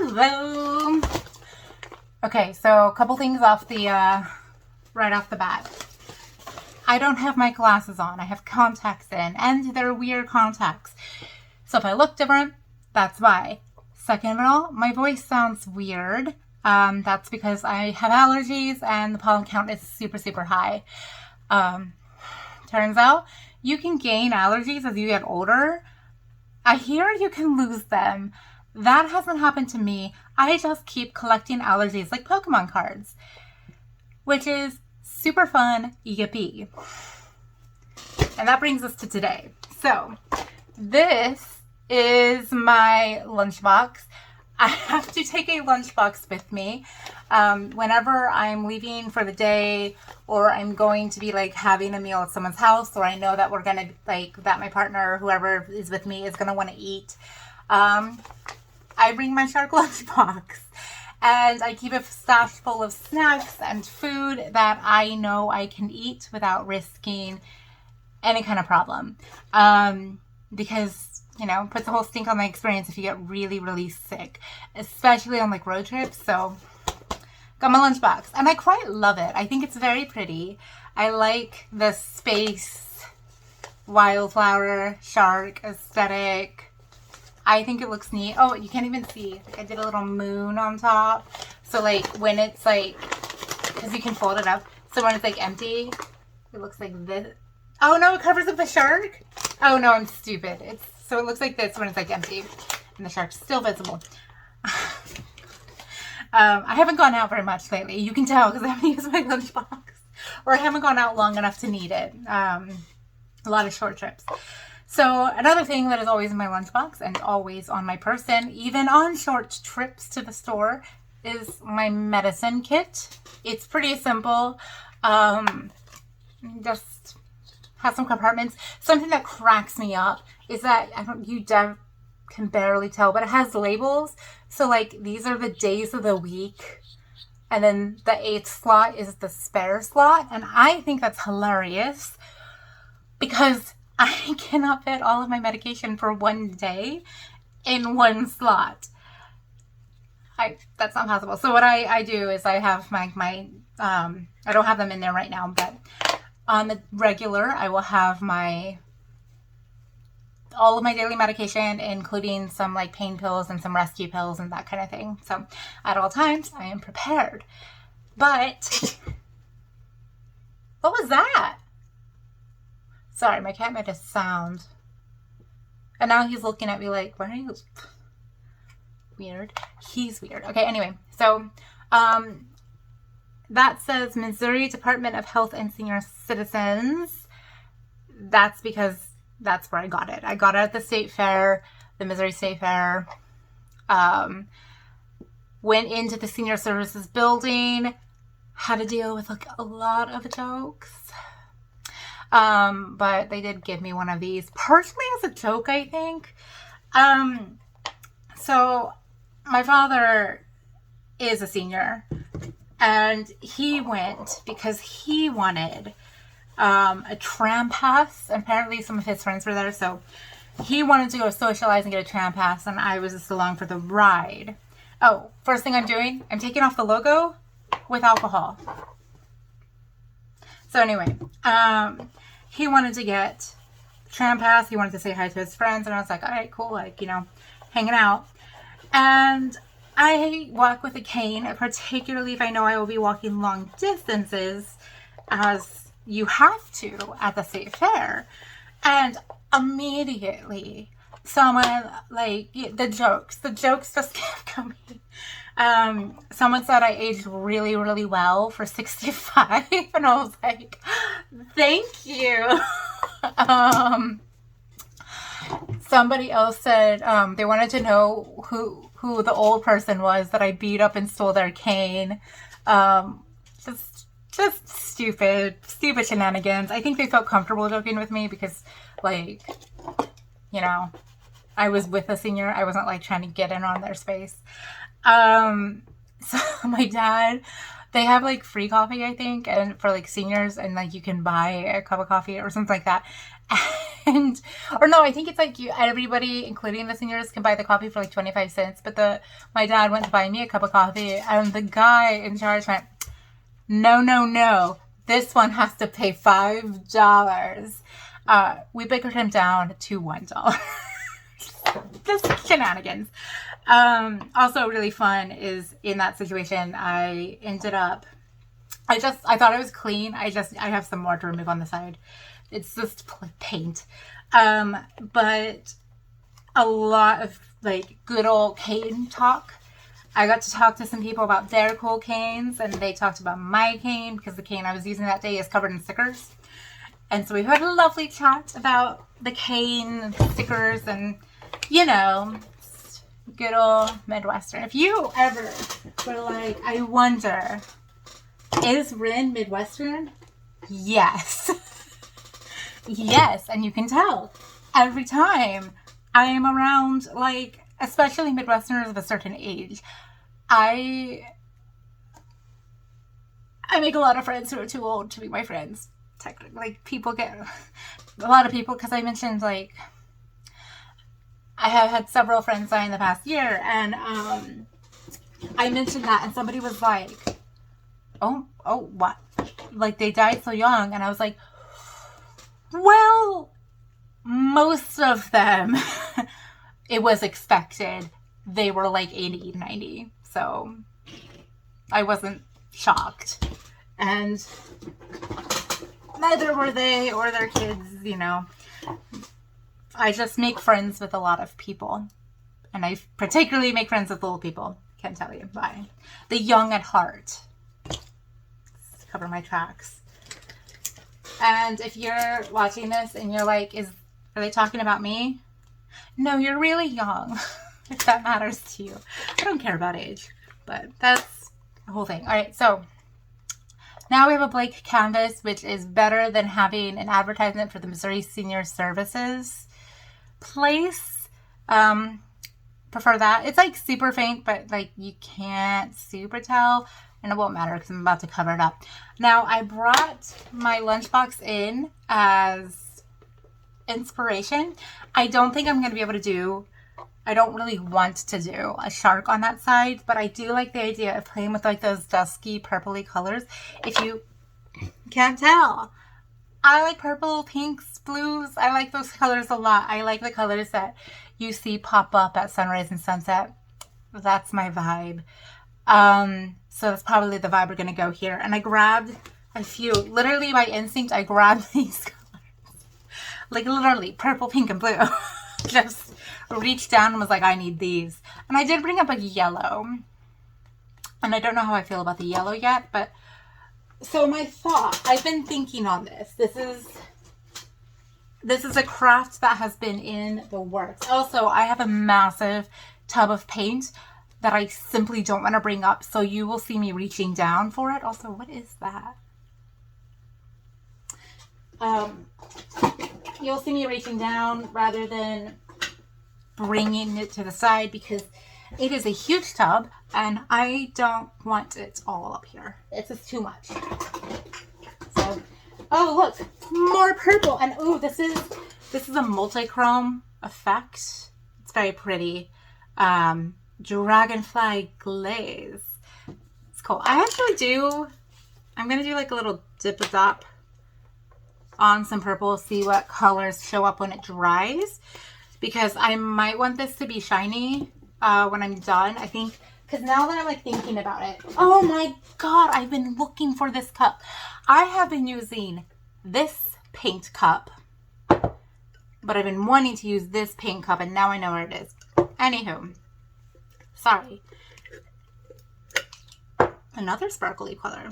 Hello. Okay, so a couple things off the right off the bat. I don't have my glasses on. I have contacts in, and they're weird contacts. So if I look different, that's why. Second of all, my voice sounds weird. That's because I have allergies and the pollen count is super, super high. Turns out you can gain allergies as you get older. I hear you can lose them. That hasn't happened to me. I just keep collecting allergies like Pokemon cards, which is super fun, yippee. And that brings us to today. So this is my lunchbox. I have to take a lunchbox with me whenever I'm leaving for the day, or I'm going to be like having a meal at someone's house, or I know that we're gonna that my partner or whoever is with me is gonna want to eat. I bring my shark lunchbox, and I keep a stash full of snacks and food that I know I can eat without risking any kind of problem. Because puts a whole stink on my experience if you get really, really sick, especially on like road trips. So got my lunchbox, and I quite love it. I think it's very pretty. I like the space wildflower shark aesthetic. I think it looks neat. Oh, you can't even see. I did a little moon on top. So when it's because you can fold it up. So when it's empty, it looks like this. Oh no, it covers up the shark. Oh no, I'm stupid. So it looks like this when it's empty, and the shark's still visible. I haven't gone out very much lately. You can tell because I haven't used my lunchbox, or I haven't gone out long enough to need it. A lot of short trips. So another thing that is always in my lunchbox and always on my person, even on short trips to the store, is my medicine kit. It's pretty simple. Just has some compartments. Something that cracks me up is that can barely tell, but it has labels. So these are the days of the week, and then the 8th slot is the spare slot, and I think that's hilarious because I cannot fit all of my medication for one day in one slot. That's not possible. So what I do is I have my I don't have them in there right now, but on the regular I will have all of my daily medication, including some pain pills and some rescue pills and that kind of thing. So at all times I am prepared. But what was that? Sorry, my cat made a sound. And now he's looking at me like, why are you weird? He's weird. Okay, anyway. So, that says Missouri Department of Health and Senior Citizens. That's because that's where I got it. I got it at the state fair, the Missouri State Fair. Went into the senior services building, had to deal with a lot of jokes. But they did give me one of these, partially as a joke, I think. So my father is a senior, and he went because he wanted a tram pass. Apparently some of his friends were there, so he wanted to go socialize and get a tram pass, and I was just along for the ride. Oh, first thing I'm doing, I'm taking off the logo with alcohol. So anyway, he wanted to get tram pass. He wanted to say hi to his friends, and I was like, all right, cool, hanging out. And I walk with a cane, particularly if I know I will be walking long distances, as you have to at the state fair. And immediately someone, the jokes just kept coming. Someone said I aged really, really well for 65, and I was like, thank you. Somebody else said they wanted to know who the old person was that I beat up and stole their cane. Just stupid shenanigans. I think they felt comfortable joking with me because, I was with a senior. I wasn't trying to get in on their space. So my dad, they have free coffee, I think, and for seniors, and you can buy a cup of coffee or something like that. And, or no, I think it's like everybody, including the seniors, can buy the coffee for like 25 cents. But my dad went to buy me a cup of coffee, and the guy in charge went, no, no, no. This one has to pay $5. We bickered him down to $1. Just shenanigans. Also really fun is in that situation, I ended up, I thought it was clean. I have some more to remove on the side. It's just paint. But a lot of like good old cane talk. I got to talk to some people about their cool canes, and they talked about my cane because the cane I was using that day is covered in stickers. And so we had a lovely chat about the cane stickers and, you know, good old Midwestern. If you ever were like, I wonder, is Rin Midwestern? Yes. Yes, and you can tell every time I am around, like, especially Midwesterners of a certain age, I make a lot of friends who are too old to be my friends. Technically, like, people get a lot of people, because I mentioned, like, I have had several friends die in the past year, and I mentioned that, and somebody was like, oh, what? Like, they died so young, and I was like, well, most of them, it was expected. They were like 80, 90, so I wasn't shocked. And neither were they or their kids, you know. I just make friends with a lot of people. And I particularly make friends with little people. Can't tell you why. The young at heart. Let's cover my tracks. And if you're watching this and you're like, are they talking about me? No, you're really young. If that matters to you. I don't care about age. But that's the whole thing. All right, so now we have a blank canvas, which is better than having an advertisement for the Missouri Senior Services place. Prefer that. It's like super faint, but like you can't super tell, and it won't matter because I'm about to cover it up. Now, I brought my lunchbox in as inspiration. I don't think I'm going to be able to do, I don't really want to do a shark on that side, but I do like the idea of playing with like those dusky purpley colors. If you can't tell, I like purple, pinks, blues. I like those colors a lot. I like the colors that you see pop up at sunrise and sunset. That's my vibe. So that's probably the vibe we're going to go here. And I grabbed a few, literally by instinct, I grabbed these colors. Like literally purple, pink, and blue. Just reached down and was like, I need these. And I did bring up a yellow. And I don't know how I feel about the yellow yet, but so my thought, I've been thinking on this. This is a craft that has been in the works. Also, I have a massive tub of paint that I simply don't want to bring up, so you will see me reaching down for it. Also, what is that? You'll see me reaching down rather than bringing it to the side because it is a huge tub and I don't want it all up here. It's just too much. So, oh look, more purple, and oh, this is a multi-chrome effect. It's very pretty. Dragonfly glaze. It's cool. I'm gonna do like a little dip-a-dop on some purple, see what colors show up when it dries, because I might want this to be shiny when I'm done. I think, because now that I'm like thinking about it, oh my god, I've been looking for this cup. I have been using this paint cup, but I've been wanting to use this paint cup, and now I know where it is. Anywho, sorry. Another sparkly color.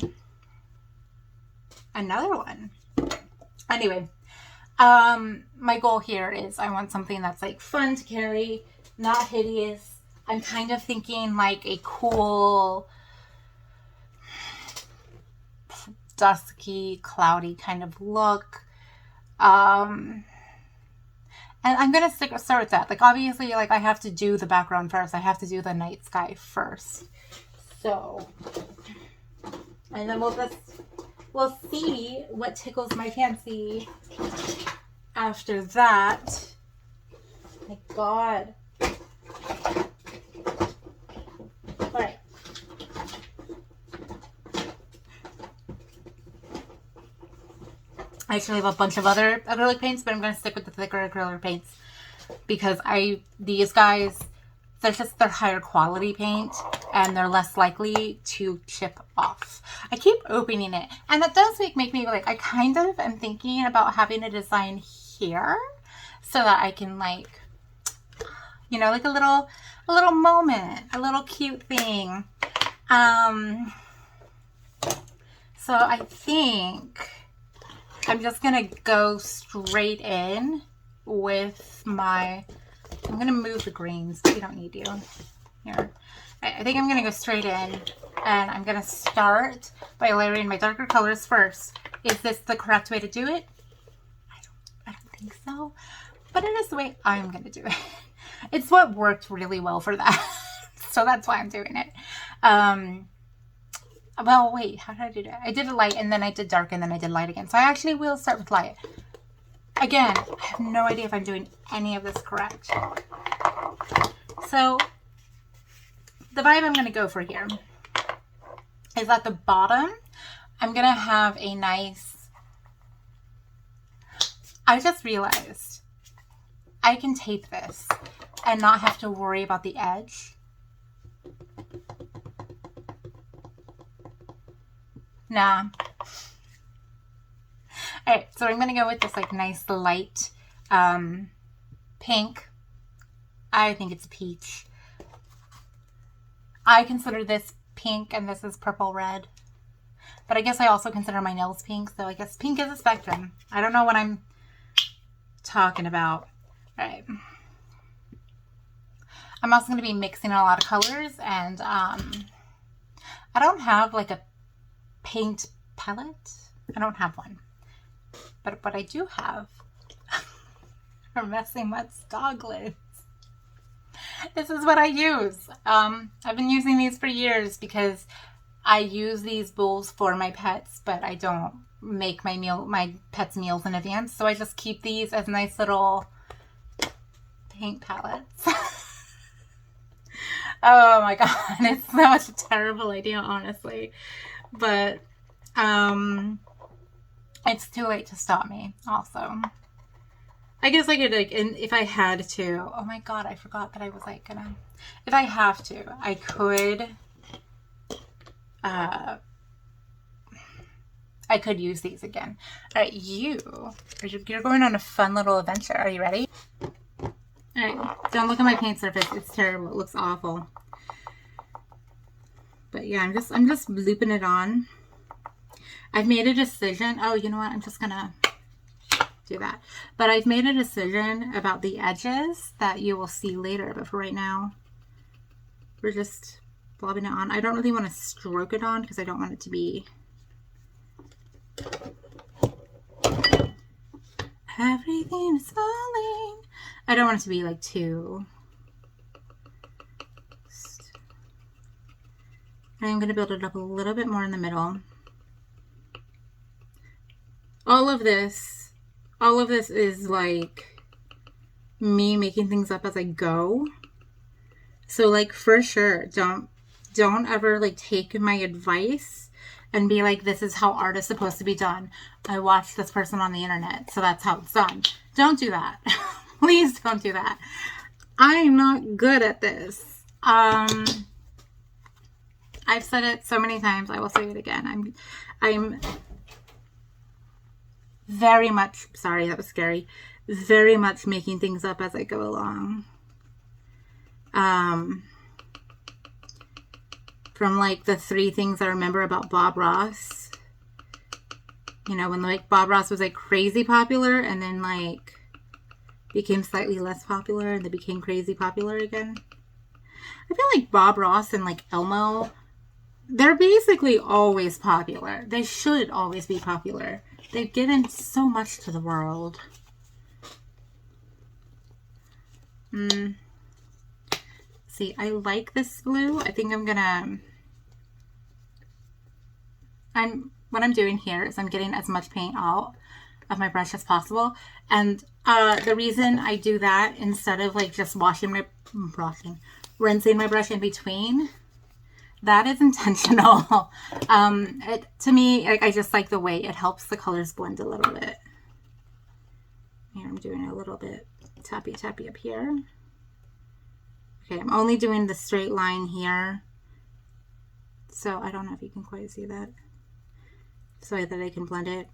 Another one. Anyway, my goal here is I want something that's like fun to carry, not hideous. I'm kind of thinking like a cool, dusky, cloudy kind of look. And I'm going to start with that. Like, obviously, like, I have to do the background first. I have to do the night sky first. So, and then we'll see what tickles my fancy After that, my God. All right. I actually have a bunch of other acrylic paints, but I'm going to stick with the thicker acrylic paints because these guys, they're higher quality paint and they're less likely to chip off. I keep opening it, and that does make me like, I kind of am thinking about having a design here so that I can like, you know, like a little moment, a little cute thing. So I think I'm just going to go straight in with my, I'm going to move the greens. You don't need you. Here. I think I'm going to go straight in, and I'm going to start by layering my darker colors first. Is this the correct way to do it? I don't think so, but it is the way I'm going to do it. It's what worked really well for that. So that's why I'm doing it. Well, wait, how did I do that? I did a light, and then I did dark, and then I did light again. So I actually will start with light. Again, I have no idea if I'm doing any of this correct. So the vibe I'm going to go for here is at the bottom, I'm going to have a nice, I just realized I can tape this and not have to worry about the edge. Nah. Alright, so I'm going to go with this like nice light pink. I think it's peach. I consider this pink and this is purple red. But I guess I also consider my nails pink, so I guess pink is a spectrum. I don't know what I'm talking about. Alright. I'm also going to be mixing a lot of colors, and I don't have like a paint palette. I don't have one. But what I do have are Messy Mutt's dog lids. This is what I use. I've been using these for years because I use these bowls for my pets, but I don't make my pets' meals in advance. So I just keep these as nice little paint palettes. Oh my God, it's such a terrible idea, honestly. But it's too late to stop me, also. I guess I could, like, if I had to. Oh my God, I forgot that I was like gonna. If I have to, I could. I could use these again. All right, you're going on a fun little adventure. Are you ready? All right, don't look at my paint surface. It's terrible. It looks awful. But yeah, I'm just looping it on. I've made a decision. Oh, you know what? I'm just gonna do that. But I've made a decision about the edges that you will see later. But for right now, we're just blobbing it on. I don't really want to stroke it on because I don't want it to be. Everything is falling. I don't want it to be like too. I'm going to build it up a little bit more in the middle. All of this is like me making things up as I go. So like for sure, don't ever like take my advice and be like, this is how art is supposed to be done. I watched this person on the internet, so that's how it's done. Don't do that. Please don't do that. I'm not good at this. I've said it so many times. I will say it again. I'm very much, sorry, that was scary. Very much making things up as I go along. From like the 3 things I remember about Bob Ross. You know, when like Bob Ross was like crazy popular and then like became slightly less popular and then became crazy popular again. I feel like Bob Ross and like Elmo, they're basically always popular. They should always be popular. They've given so much to the world. See, I like this blue. I think I'm gonna... what I'm doing here is I'm getting as much paint out of my brush as possible. And the reason I do that instead of like just rinsing my brush in between, that is intentional. To me, like, I just like the way it helps the colors blend a little bit. Here I'm doing a little bit tappy tappy up here. Okay, I'm only doing the straight line here. So I don't know if you can quite see that. So that I can blend it.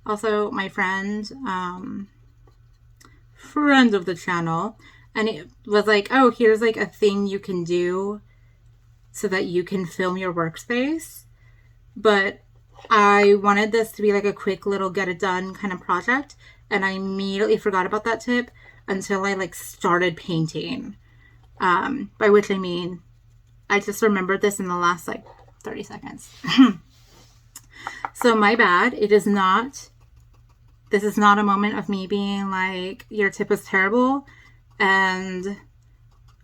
Also, my friend, friend of the channel, and it was like, oh, here's like a thing you can do so that you can film your workspace. But I wanted this to be like a quick little get it done kind of project, and I immediately forgot about that tip until I like started painting. By which I mean, I just remembered this in the last like 30 seconds. So my bad. This is not a moment of me being like, your tip was terrible and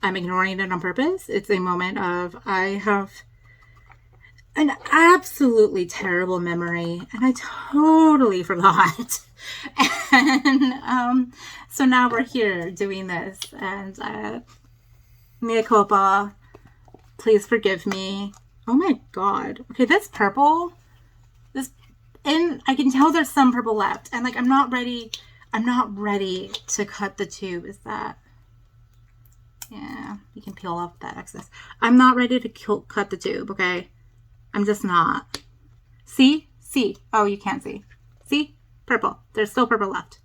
I'm ignoring it on purpose. It's a moment of, I have an absolutely terrible memory and I totally forgot. And so now we're here doing this, and mea culpa, please forgive me. Oh my god. Okay, this purple, and I can tell there's some purple left, and like I'm not ready to cut the tube. Is that, yeah, you can peel off that excess. I'm not ready to cut the tube, okay? I'm just not. See? Oh, you can't see. See? Purple. There's still purple left.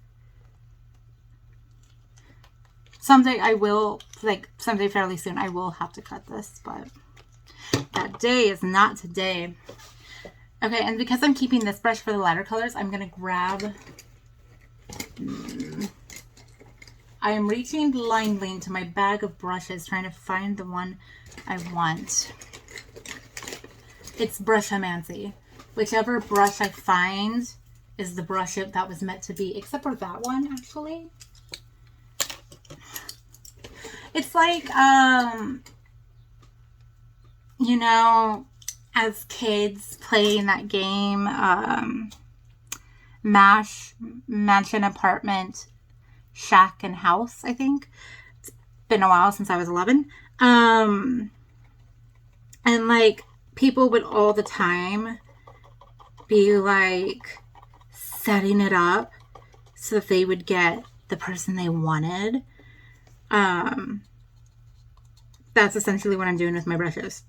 Someday I will, like someday fairly soon, I will have to cut this, but that day is not today. Okay, and because I'm keeping this brush for the lighter colors, I'm going to grab... I am reaching blindly into my bag of brushes, trying to find the one I want. It's brushomancy. Whichever brush I find is the brush that was meant to be, except for that one, actually. It's like, you know, as kids playing that game, Mansion, Apartment, Shack, and House, I think. It's been a while since I was 11. And like, people would all the time be like setting it up so that they would get the person they wanted. That's essentially what I'm doing with my brushes.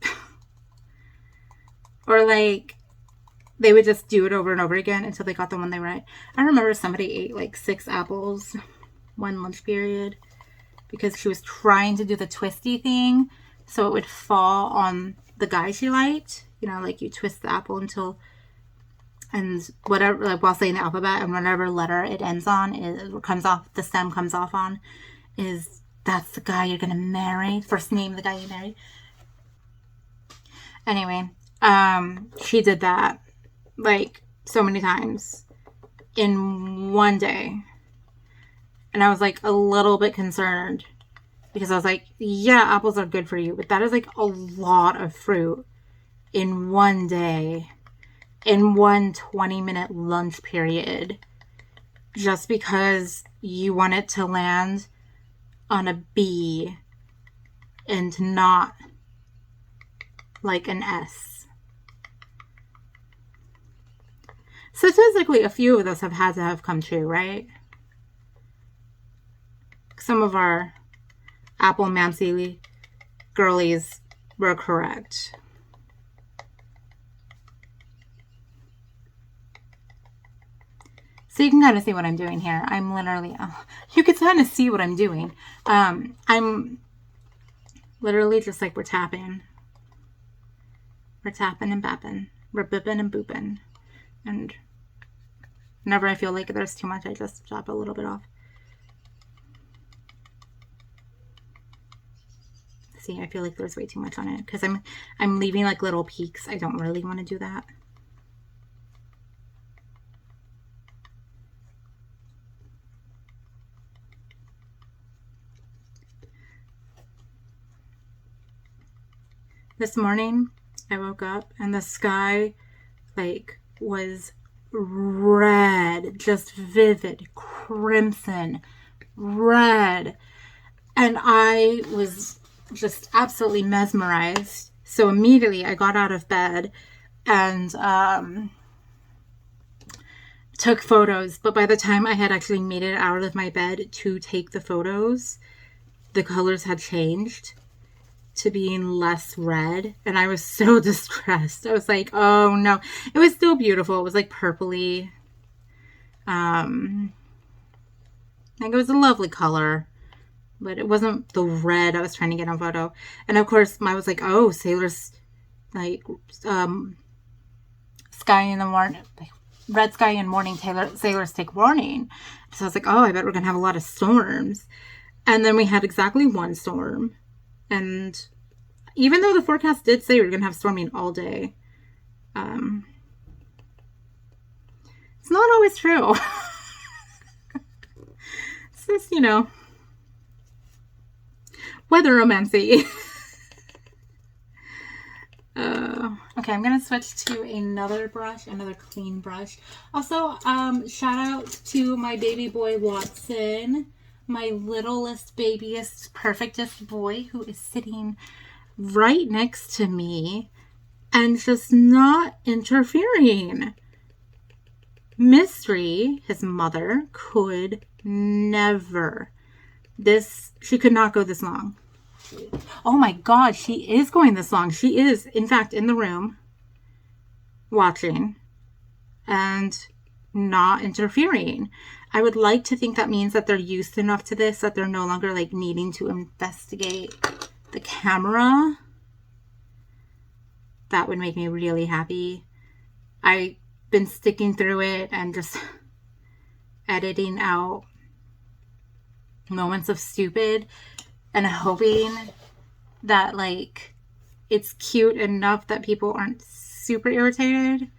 Or like, they would just do it over and over again until they got the one they wanted. I remember somebody ate like 6 apples one lunch period because she was trying to do the twisty thing so it would fall on the guy she liked. You know, like you twist the apple until, and whatever, like while saying the alphabet, and whatever letter it ends on, it comes off, the stem comes off on, that's the guy you're gonna marry. First name the guy you marry. Anyway, she did that like so many times in one day. And I was like a little bit concerned because I was like, yeah, apples are good for you, but that is like a lot of fruit in one day, in one 20-minute lunch period, just because you want it to land on a B and not like an S. Statistically, a few of us have had to have come true, right? Some of our Apple Mancy girlies were correct. So you can kind of see what I'm doing here. I'm literally, you can kind of see what I'm doing. I'm literally just like, we're tapping. We're tapping and bapping. We're bipping and booping. And whenever I feel like there's too much, I just chop a little bit off. See, I feel like there's way too much on it because I'm leaving like little peaks. I don't really want to do that. This morning I woke up and the sky like was red, just vivid crimson red. And I was just absolutely mesmerized. So immediately I got out of bed and took photos. But by the time I had actually made it out of my bed to take the photos, the colors had changed to being less red. And I was so distressed. I was like, oh no. It was still beautiful. It was like purpley. Like it was a lovely color. But it wasn't the red I was trying to get on photo. And of course, I was like, oh, sailors, like, sky in the morning, like, red sky in morning, sailors take warning. So I was like, oh, I bet we're going to have a lot of storms. And then we had exactly one storm. And even though the forecast did say we were going to have storming all day, it's not always true. It's just, weather romancy. Okay, I'm gonna switch to another clean brush. Also, shout out to my baby boy Watson, my littlest, babiest, perfectest boy, who is sitting right next to me and just not interfering. Mystery, his mother, could never. She could not go this long. Oh my God, she is going this long. She is, in fact, in the room watching and not interfering. I would like to think that means that they're used enough to this that they're no longer like needing to investigate the camera. That would make me really happy. I've been sticking through it and just editing out moments of stupid and hoping that like it's cute enough that people aren't super irritated,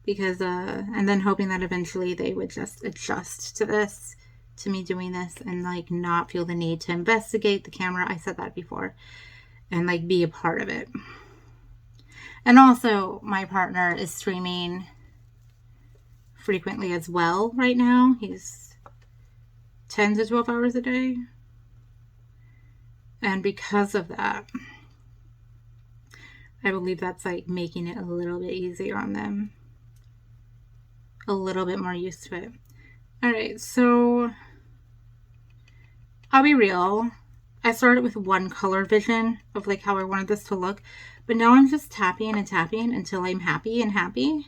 because and then hoping that eventually they would just adjust to me doing this and like not feel the need to investigate the camera. I said that before, and like be a part of it. And also my partner is streaming frequently as well right now. He's 10 to 12 hours a day. And because of that, I believe that's like making it a little bit easier on them. A little bit more used to it. All right, so I'll be real. I started with one color vision of like how I wanted this to look, but now I'm just tapping and tapping until I'm happy and happy.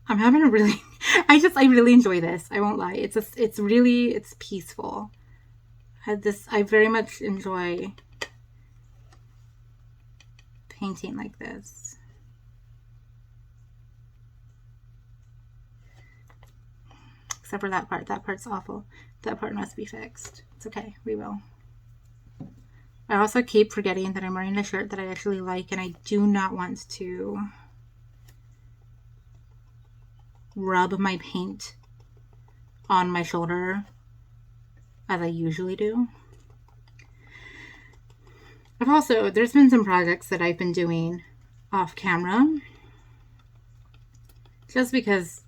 I'm having a really, I really enjoy this. I won't lie. It's peaceful. I very much enjoy painting like this. Except for that part. That part's awful. That part must be fixed. It's okay. We will. I also keep forgetting that I'm wearing a shirt that I actually like, and I do not want to rub my paint on my shoulder as I usually do. There's been some projects that I've been doing off camera just because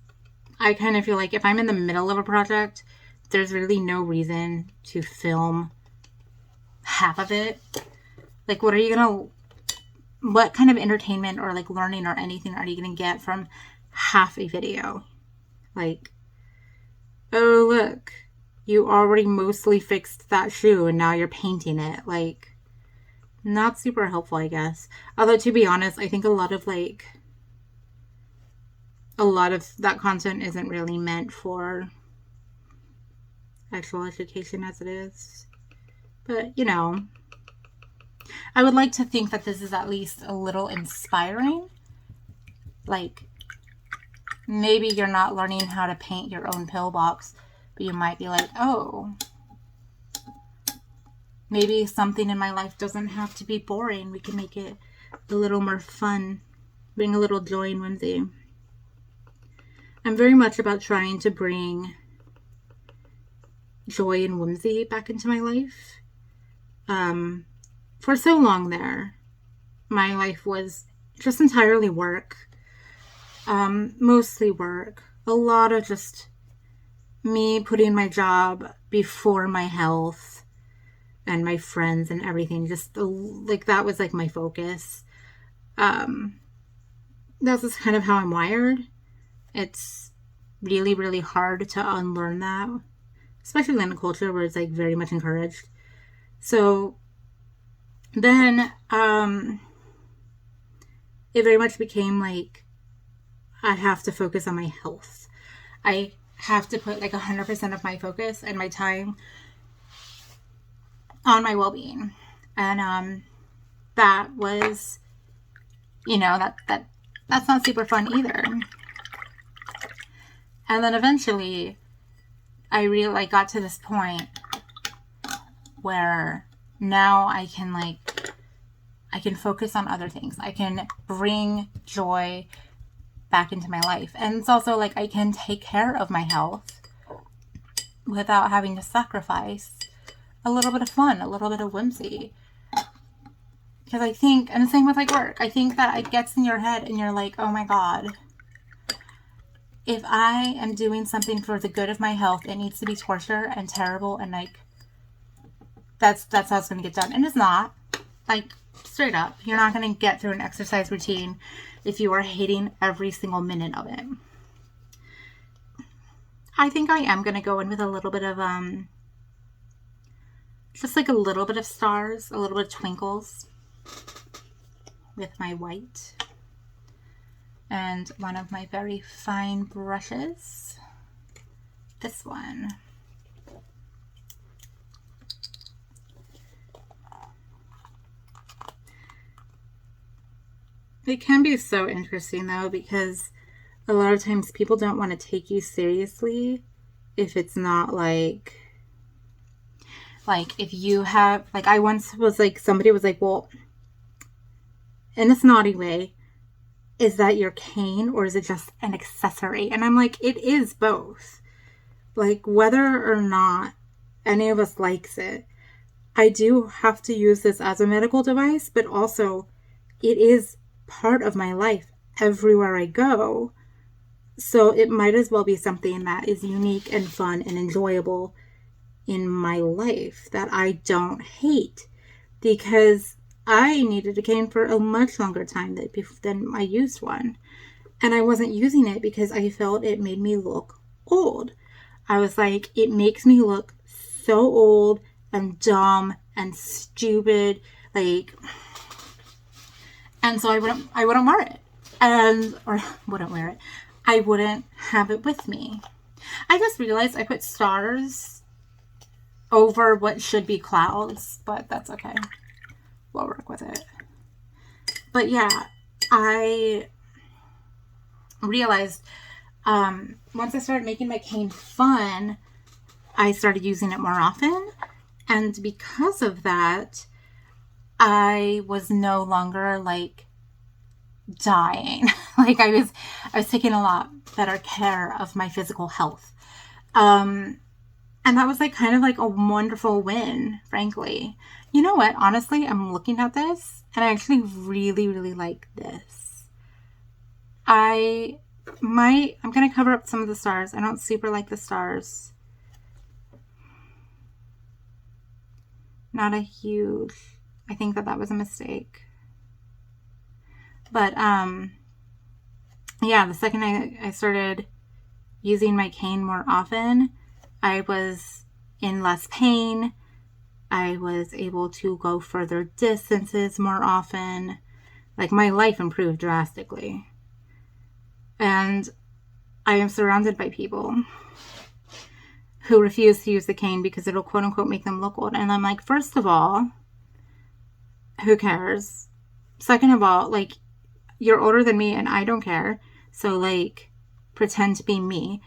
I kind of feel like if I'm in the middle of a project, there's really no reason to film half of it. Like, what kind of entertainment or like learning or anything are you going to get from half a video? Like, oh, look, you already mostly fixed that shoe and now you're painting it. Like, not super helpful, I guess. Although, to be honest, I think a lot of that content isn't really meant for actual education as it is. But, I would like to think that this is at least a little inspiring. Like, maybe you're not learning how to paint your own pillbox, but you might be like, oh, maybe something in my life doesn't have to be boring. We can make it a little more fun, bring a little joy and whimsy. I'm very much about trying to bring joy and whimsy back into my life. For so long there, my life was just entirely work. Mostly work. A lot of just me putting my job before my health and my friends and everything. Just like that was like my focus. That's just kind of how I'm wired. It's really, really hard to unlearn that, especially in a culture where it's like very much encouraged. So then it very much became like I have to focus on my health. I have to put like 100% of my focus and my time on my well-being. And that was, that's not super fun either. And then eventually I really got to this point where now I can focus on other things. I can bring joy back into my life. And it's also like I can take care of my health without having to sacrifice a little bit of fun, a little bit of whimsy. Because I think, and the same with like work, I think that it gets in your head and you're like, oh my God, if I am doing something for the good of my health, it needs to be torture and terrible and like, that's how it's going to get done. And it's not. Like, straight up, you're not going to get through an exercise routine if you are hating every single minute of it. I think I am going to go in with a little bit of, just like a little bit of stars, a little bit of twinkles with my white. And one of my very fine brushes, this one. It can be so interesting though, because a lot of times people don't want to take you seriously if it's not like if you have, like I once was like, somebody was like, well, in a snotty way, is that your cane or is it just an accessory? And I'm like, it is both. Like whether or not any of us likes it, I do have to use this as a medical device, but also it is part of my life everywhere I go. So it might as well be something that is unique and fun and enjoyable in my life that I don't hate, because I needed a cane for a much longer time than I used one. And I wasn't using it because I felt it made me look old. I was like, it makes me look so old and dumb and stupid. Like, and so I wouldn't wear it. Or wouldn't wear it. I wouldn't have it with me. I just realized I put stars over what should be clouds, but that's okay. We'll work with it. But yeah, I realized once I started making my cane fun, I started using it more often. And because of that, I was no longer like dying. Like I was taking a lot better care of my physical health. And that was like kind of like a wonderful win, frankly. You know what? Honestly, I'm looking at this and I actually really, really like this. I'm going to cover up some of the stars. I don't super like the stars. Not a huge, I think that was a mistake. But, yeah, the second I started using my cane more often, I was in less pain. I was able to go further distances more often. Like, my life improved drastically. And I am surrounded by people who refuse to use the cane because it'll quote unquote make them look old. And I'm like, first of all, who cares? Second of all, like, you're older than me and I don't care. So like, pretend to be me.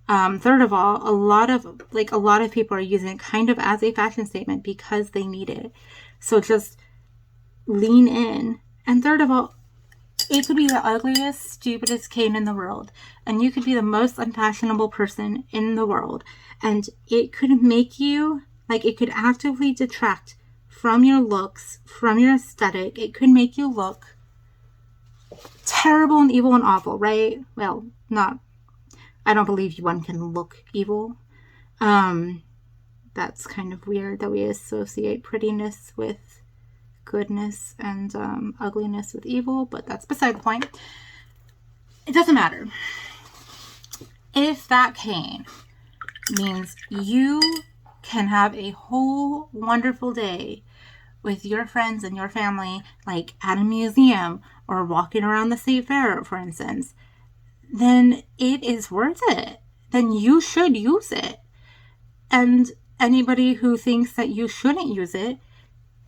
Third of all, a lot of people are using it kind of as a fashion statement because they need it. So just lean in. And third of all, it could be the ugliest, stupidest cane in the world. And you could be the most unfashionable person in the world. And it could make you, like, it could actively detract from your looks, from your aesthetic. It could make you look terrible and evil and awful, right? Well, not, I don't believe one can look evil. That's kind of weird that we associate prettiness with goodness and ugliness with evil, but that's beside the point. It doesn't matter. If that cane means you can have a whole wonderful day with your friends and your family, like at a museum or walking around the state fair, for instance, then it is worth it. Then you should use it. And anybody who thinks that you shouldn't use it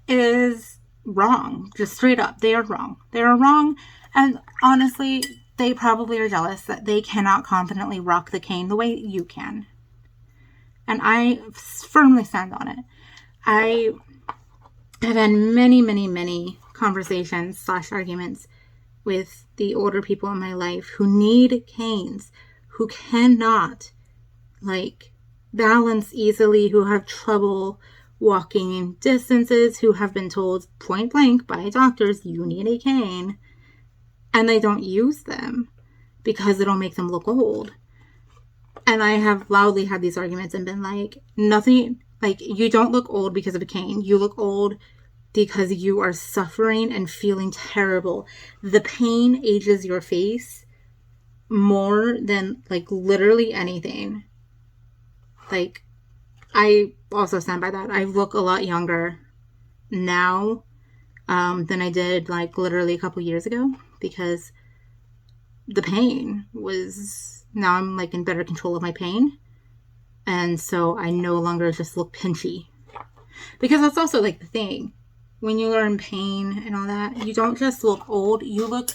is wrong. Just straight up, they are wrong. They are wrong. And honestly, they probably are jealous that they cannot confidently rock the cane the way you can. And I firmly stand on it. I have had many conversations / arguments with the older people in my life who need canes, who cannot balance easily, who have trouble walking distances, who have been told point blank by doctors, you need a cane, and they don't use them because it'll make them look old. And I have loudly had these arguments and been like, nothing, you don't look old because of a cane. You look old because you are suffering and feeling terrible. The pain ages your face more than literally anything. I also stand by that. I look a lot younger now than I did literally a couple years ago, because the pain was, now I'm in better control of my pain. And so I no longer just look pinchy. Because that's also the thing. When you are in pain and all that, you don't just look old, you look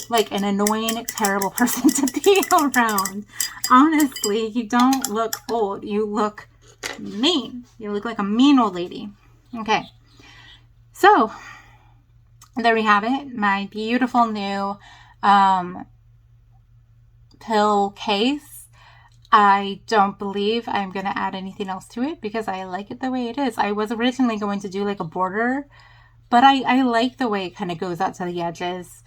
like an annoying, terrible person to be around. Honestly, you don't look old. You look mean. You look like a mean old lady. Okay. So, there we have it. My beautiful new pill case. I don't believe I'm going to add anything else to it because I like it the way it is. I was originally going to do a border, but I like the way it kind of goes out to the edges.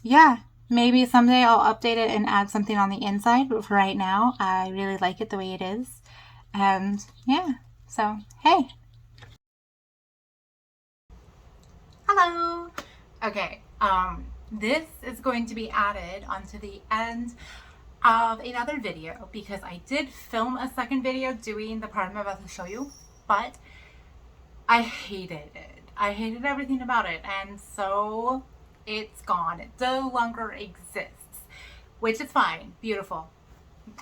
Yeah, maybe someday I'll update it and add something on the inside, but for right now, I really like it the way it is. And yeah, so hey. Hello. Okay, this is going to be added onto the end of another video because I did film a second video doing the part I'm about to show you, but I hated it. I hated everything about it, and so it's gone. It no longer exists, which is fine. Beautiful.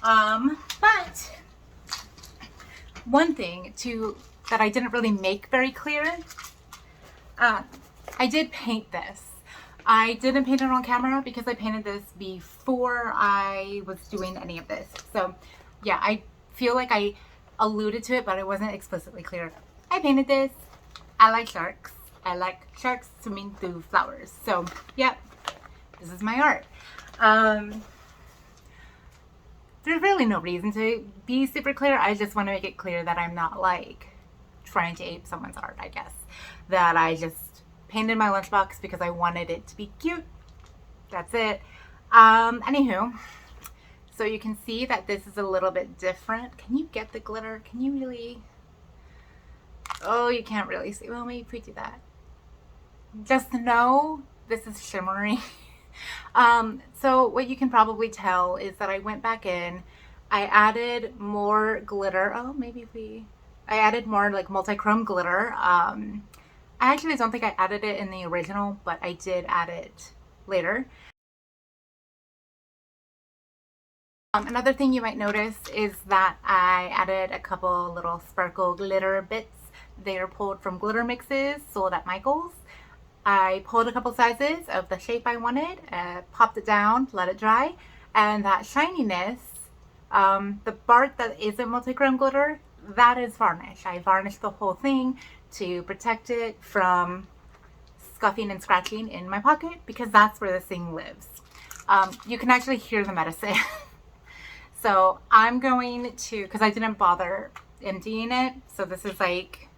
But one thing that I didn't really make very clear, I did paint this. I didn't paint it on camera because I painted this before I was doing any of this. So yeah, I feel like I alluded to it, but it wasn't explicitly clear. I painted this. I like sharks. I like sharks swimming through flowers. So yep, this is my art. There's really no reason to be super clear. I just want to make it clear that I'm not trying to ape someone's art, I guess. That I just painted my lunchbox because I wanted it to be cute. That's it. Anywho, so you can see that this is a little bit different. Can you get the glitter? Can you really? Oh, you can't really see. Well, maybe if we do that. Just know this is shimmery. So what you can probably tell is that I went back in, I added more glitter. Oh, I added more multi-chrome glitter. I actually don't think I added it in the original, but I did add it later. Another thing you might notice is that I added a couple little sparkle glitter bits. They are pulled from glitter mixes sold at Michael's. I pulled a couple sizes of the shape I wanted, popped it down, let it dry, and that shininess, the part that isn't multi-chrome glitter, that is varnish. I varnished the whole thing to protect it from scuffing and scratching in my pocket because that's where this thing lives. You can actually hear the medicine. So I'm going to, because I didn't bother emptying it. So this is like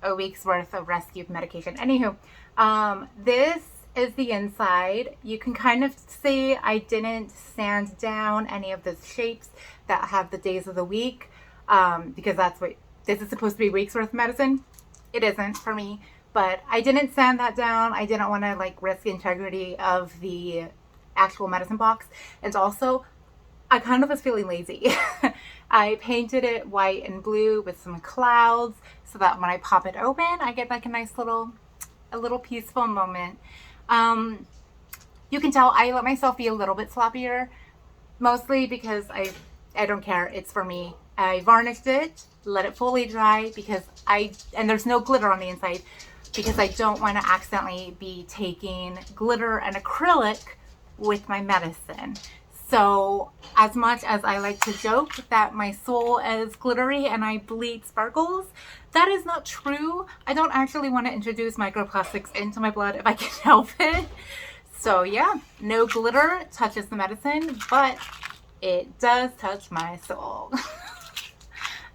a week's worth of rescue medication. Anywho, this is the inside. You can kind of see I didn't sand down any of the shapes that have the days of the week, because that's what this is supposed to be, week's worth of medicine. It isn't for me, but I didn't sand that down. I didn't want to like risk integrity of the actual medicine box. And also, I kind of was feeling lazy. I painted it white and blue with some clouds so that when I pop it open, I get like a little peaceful moment. You can tell I let myself be a little bit sloppier, mostly because I don't care. It's for me. I varnished it, let it fully dry because and there's no glitter on the inside because I don't want to accidentally be taking glitter and acrylic with my medicine. So as much as I like to joke that my soul is glittery and I bleed sparkles, that is not true. I don't actually want to introduce microplastics into my blood if I can help it. So yeah, no glitter touches the medicine, but it does touch my soul.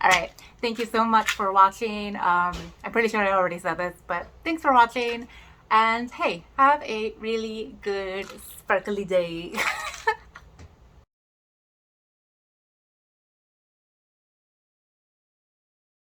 All right. Thank you so much for watching. I'm pretty sure I already said this, but thanks for watching. And hey, have a really good sparkly day.